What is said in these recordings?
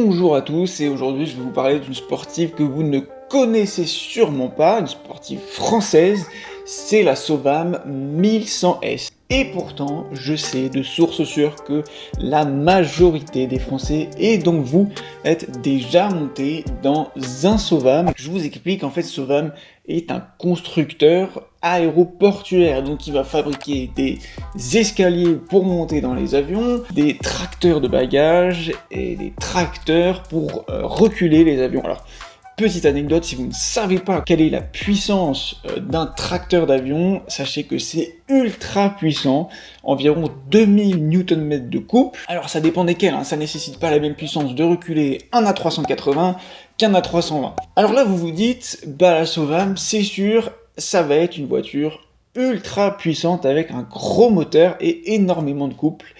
Bonjour à tous et aujourd'hui je vais vous parler d'une sportive que vous ne connaissez sûrement pas, une sportive française, c'est la SOVAM 1100S. Et pourtant, je sais de sources sûres que la majorité des Français, et donc vous, êtes déjà montés dans un SOVAM. Je vous explique, en fait, SOVAM est un constructeur aéroportuaire, donc il va fabriquer des escaliers pour monter dans les avions, des tracteurs de bagages et des tracteurs pour reculer les avions. Alors, petite anecdote, si vous ne savez pas quelle est la puissance d'un tracteur d'avion, sachez que c'est ultra puissant, environ 2000 Nm de couple. Alors ça dépend desquels, ça nécessite pas la même puissance de reculer un A380 qu'un A320. Alors là vous vous dites, la SOVAM, c'est sûr, ça va être une voiture ultra puissante avec un gros moteur et énormément de couple.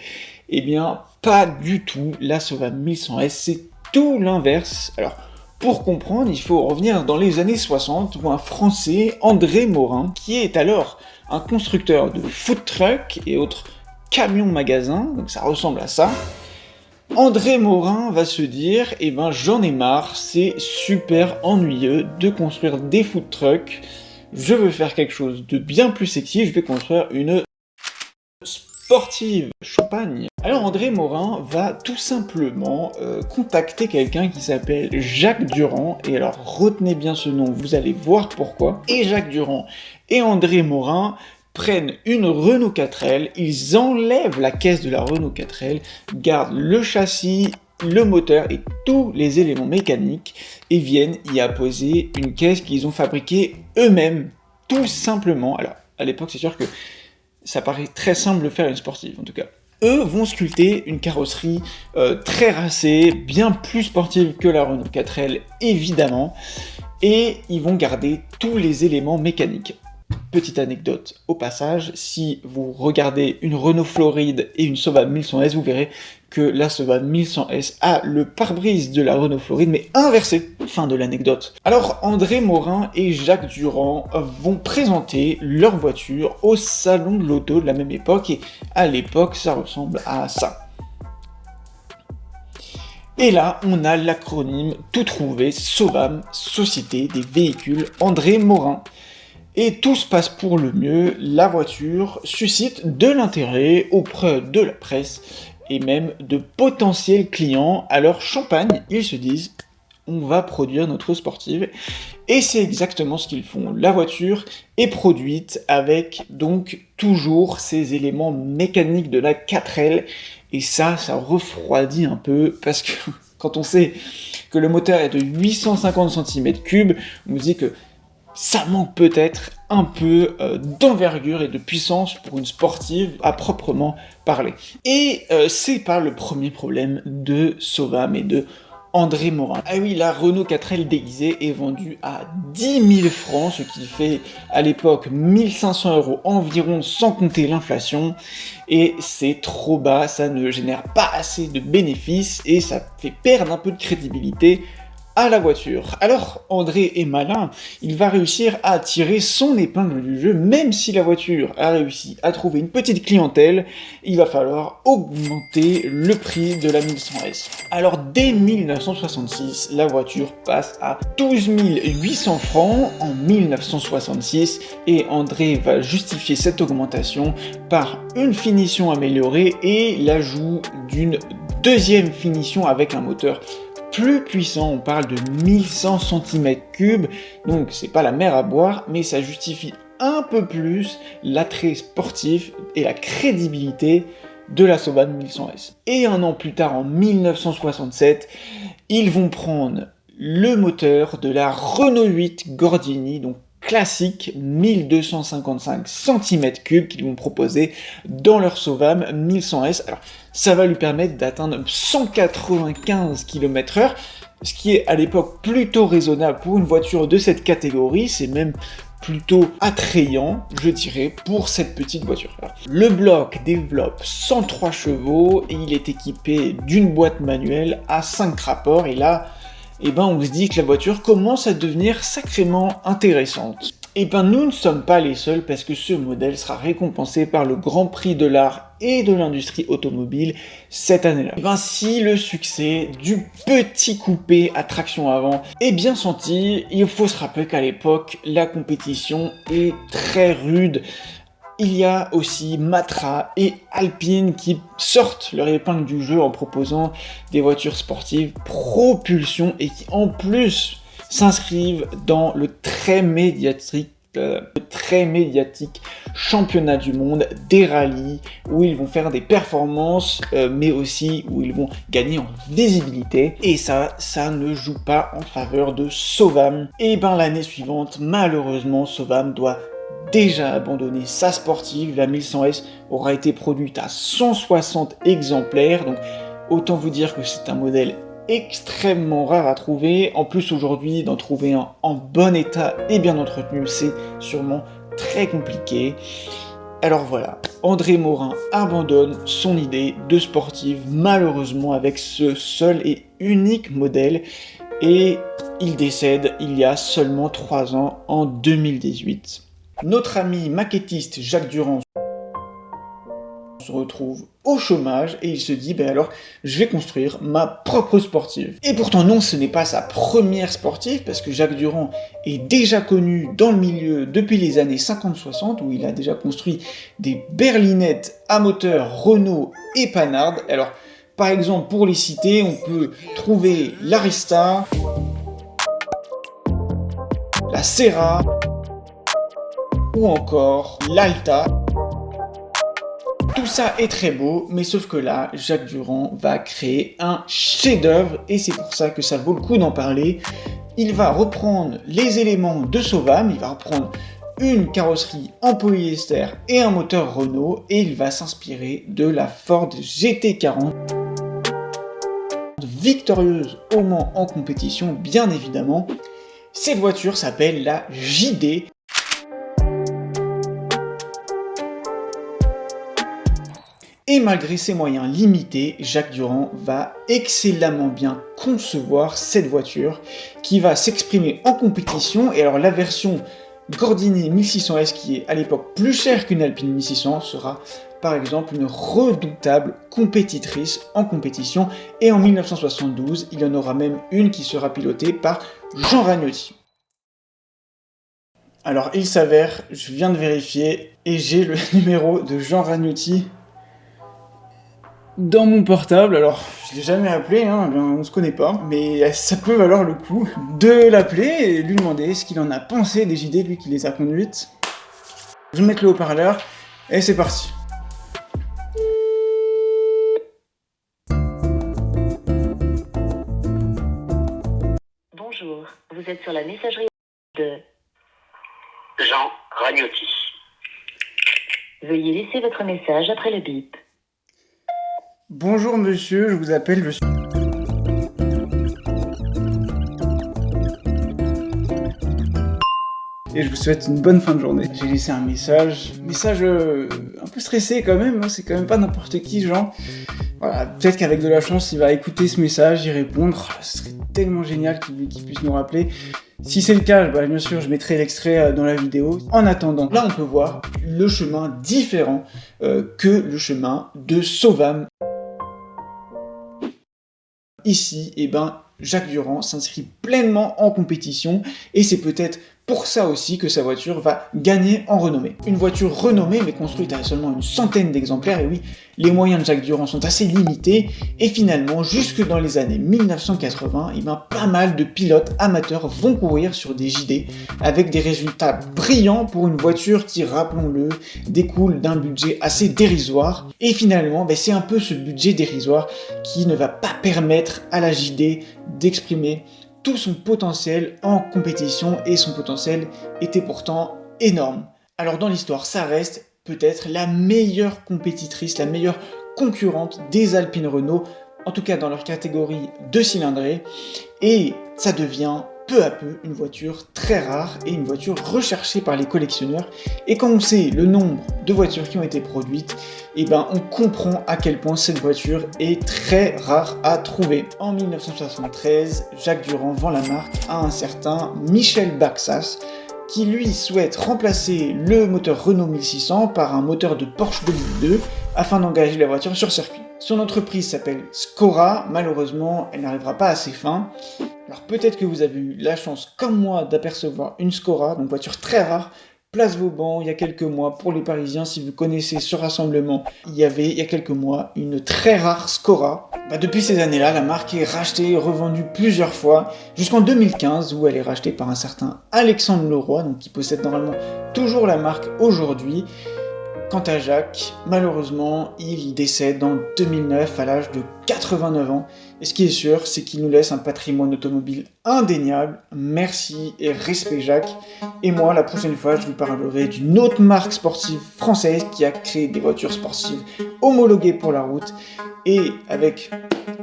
Eh bien, pas du tout, la SOVAM 1100S, c'est tout l'inverse. Alors, pour comprendre, il faut revenir dans les années 60 où un Français, André Morin, qui est alors un constructeur de food truck et autres camions-magasins, donc ça ressemble à ça, André Morin va se dire « Eh ben j'en ai marre, c'est super ennuyeux de construire des food trucks, je veux faire quelque chose de bien plus sexy, je vais construire une sportive Champagne ». Alors André Morin va tout simplement contacter quelqu'un qui s'appelle Jacques Durand, et alors retenez bien ce nom, vous allez voir pourquoi. Et Jacques Durand et André Morin prennent une Renault 4L, ils enlèvent la caisse de la Renault 4L, gardent le châssis, le moteur et tous les éléments mécaniques, et viennent y apposer une caisse qu'ils ont fabriquée eux-mêmes, tout simplement. Alors à l'époque c'est sûr que ça paraît très simple de faire une sportive en tout cas. Eux vont sculpter une carrosserie très racée, bien plus sportive que la Renault 4L évidemment, et ils vont garder tous les éléments mécaniques. Petite anecdote au passage, si vous regardez une Renault Floride et une SOVAM 1100S, vous verrez que la SOVAM 1100S a le pare-brise de la Renault Floride, mais inversé. Fin de l'anecdote. Alors André Morin et Jacques Durand vont présenter leur voiture au salon de l'auto de la même époque, et à l'époque ça ressemble à ça. Et là, on a l'acronyme tout trouvé, SOVAM, Société des véhicules André Morin. Et tout se passe pour le mieux, la voiture suscite de l'intérêt auprès de la presse et même de potentiels clients. Alors Champagne, ils se disent, on va produire notre sportive, et c'est exactement ce qu'ils font. La voiture est produite avec donc toujours ces éléments mécaniques de la 4L, et ça refroidit un peu, parce que quand on sait que le moteur est de 850 cm3, on se dit que ça manque peut-être un peu d'envergure et de puissance pour une sportive à proprement parler. Et c'est pas le premier problème de SOVAM et de André Morin. Ah oui, la Renault 4L déguisée est vendue à 10 000 francs, ce qui fait à l'époque 1500 € environ, sans compter l'inflation, et c'est trop bas, ça ne génère pas assez de bénéfices, et ça fait perdre un peu de crédibilité à la voiture. Alors André est malin, il va réussir à tirer son épingle du jeu, même si la voiture a réussi à trouver une petite clientèle, il va falloir augmenter le prix de la 1100S. Alors dès 1966, la voiture passe à 12 800 francs en 1966, et André va justifier cette augmentation par une finition améliorée et l'ajout d'une deuxième finition avec un moteur plus puissant, on parle de 1100 cm3, donc c'est pas la mer à boire, mais ça justifie un peu plus l'attrait sportif et la crédibilité de la SOVAM 1100S. Et un an plus tard, en 1967, ils vont prendre le moteur de la Renault 8 Gordini, donc classique, 1255 cm3 qu'ils vont proposer dans leur SOVAM 1100S. Alors, ça va lui permettre d'atteindre 195 km/h, ce qui est à l'époque plutôt raisonnable pour une voiture de cette catégorie, c'est même plutôt attrayant, je dirais, pour cette petite voiture. Alors, le bloc développe 103 chevaux et il est équipé d'une boîte manuelle à 5 rapports, et là, on se dit que la voiture commence à devenir sacrément intéressante. Nous ne sommes pas les seuls, parce que ce modèle sera récompensé par le Grand Prix de l'Art et de l'industrie automobile cette année-là. Et ben, si le succès du petit coupé à traction avant est bien senti, il faut se rappeler qu'à l'époque, la compétition est très rude. Il y a aussi Matra et Alpine qui sortent leur épingle du jeu en proposant des voitures sportives propulsion et qui en plus s'inscrivent dans le très médiatique championnat du monde des rallyes où ils vont faire des performances mais aussi où ils vont gagner en visibilité, et ça ne joue pas en faveur de Sovam. Et ben l'année suivante, malheureusement, Sovam doit déjà abandonné sa sportive. La 1100S aura été produite à 160 exemplaires, donc autant vous dire que c'est un modèle extrêmement rare à trouver. En plus, aujourd'hui, d'en trouver un en bon état et bien entretenu, c'est sûrement très compliqué. Alors voilà, André Morin abandonne son idée de sportive, malheureusement avec ce seul et unique modèle, et il décède il y a seulement 3 ans, en 2018. Notre ami maquettiste Jacques Durand se retrouve au chômage et il se dit alors je vais construire ma propre sportive. Et pourtant non, ce n'est pas sa première sportive, parce que Jacques Durand est déjà connu dans le milieu depuis les années 50-60 où il a déjà construit des berlinettes à moteur Renault et Panhard. Alors par exemple, pour les citer, on peut trouver l'Arista, la Serra ou encore l'Alta. Tout ça est très beau, mais sauf que là, Jacques Durand va créer un chef-d'œuvre, et c'est pour ça que ça vaut le coup d'en parler. Il va reprendre les éléments de Sovam, il va reprendre une carrosserie en polyester et un moteur Renault, et il va s'inspirer de la Ford GT40, victorieuse au Mans en compétition, bien évidemment. Cette voiture s'appelle la JD. Et malgré ses moyens limités, Jacques Durand va excellemment bien concevoir cette voiture qui va s'exprimer en compétition. Et alors la version Gordini 1600S, qui est à l'époque plus chère qu'une Alpine 1600, sera par exemple une redoutable compétitrice en compétition. Et en 1972, il y en aura même une qui sera pilotée par Jean Ragnotti. Alors il s'avère, je viens de vérifier, et j'ai le numéro de Jean Ragnotti dans mon portable. Alors je l'ai jamais appelé, on se connaît pas, mais ça peut valoir le coup de l'appeler et lui demander ce qu'il en a pensé des JD, lui qui les a conduites. Je vais mettre le haut-parleur et c'est parti. Bonjour, vous êtes sur la messagerie de Jean Ragnotti. Veuillez laisser votre message après le bip. Bonjour monsieur, je vous appelle, je suis... Et je vous souhaite une bonne fin de journée. J'ai laissé un message un peu stressé quand même, c'est quand même pas n'importe qui, Jean. Voilà, peut-être qu'avec de la chance, il va écouter ce message, y répondre. Ce serait tellement génial qu'il puisse nous rappeler. Si c'est le cas, bien sûr, je mettrai l'extrait dans la vidéo. En attendant, là on peut voir le chemin différent que le chemin de Sovam. Ici, Jacques Durand s'inscrit pleinement en compétition, et c'est peut-être pour ça aussi que sa voiture va gagner en renommée. Une voiture renommée mais construite à seulement une centaine d'exemplaires, et oui, les moyens de Jacques Durand sont assez limités, et finalement, jusque dans les années 1980, pas mal de pilotes amateurs vont courir sur des JD, avec des résultats brillants pour une voiture qui, rappelons-le, découle d'un budget assez dérisoire, et finalement, c'est un peu ce budget dérisoire qui ne va pas permettre à la JD d'exprimer tout son potentiel en compétition, et son potentiel était pourtant énorme. Alors dans l'histoire, ça reste peut-être la meilleure compétitrice, la meilleure concurrente des Alpine Renault, en tout cas dans leur catégorie de cylindrée, et ça devient peu à peu une voiture très rare et une voiture recherchée par les collectionneurs. Et quand on sait le nombre de voitures qui ont été produites, on comprend à quel point cette voiture est très rare à trouver. En 1973, Jacques Durand vend la marque à un certain Michel Baxas, qui lui souhaite remplacer le moteur Renault 1600 par un moteur de Porsche 2002 afin d'engager la voiture sur circuit. Son entreprise s'appelle Scora, malheureusement elle n'arrivera pas à ses fins. Alors peut-être que vous avez eu la chance, comme moi, d'apercevoir une Scora, donc voiture très rare, place Vauban il y a quelques mois. Pour les Parisiens, si vous connaissez ce rassemblement, il y avait il y a quelques mois une très rare Scora. Depuis ces années-là, la marque est rachetée et revendue plusieurs fois, jusqu'en 2015 où elle est rachetée par un certain Alexandre Leroy, donc qui possède normalement toujours la marque aujourd'hui. Quant à Jacques, malheureusement, il décède en 2009 à l'âge de 89 ans. Et ce qui est sûr, c'est qu'il nous laisse un patrimoine automobile indéniable. Merci et respect Jacques. Et moi, la prochaine fois, je vous parlerai d'une autre marque sportive française qui a créé des voitures sportives homologuées pour la route. Et avec,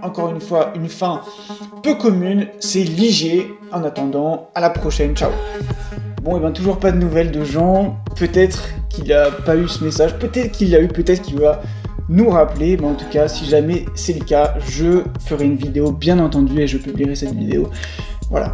encore une fois, une fin peu commune, c'est Ligier. En attendant, à la prochaine, ciao. Bon, et toujours pas de nouvelles de Jean. Peut-être qu'il a pas eu ce message, peut-être qu'il l'a eu, peut-être qu'il va nous rappeler. Mais en tout cas, si jamais c'est le cas, je ferai une vidéo, bien entendu, et je publierai cette vidéo. Voilà.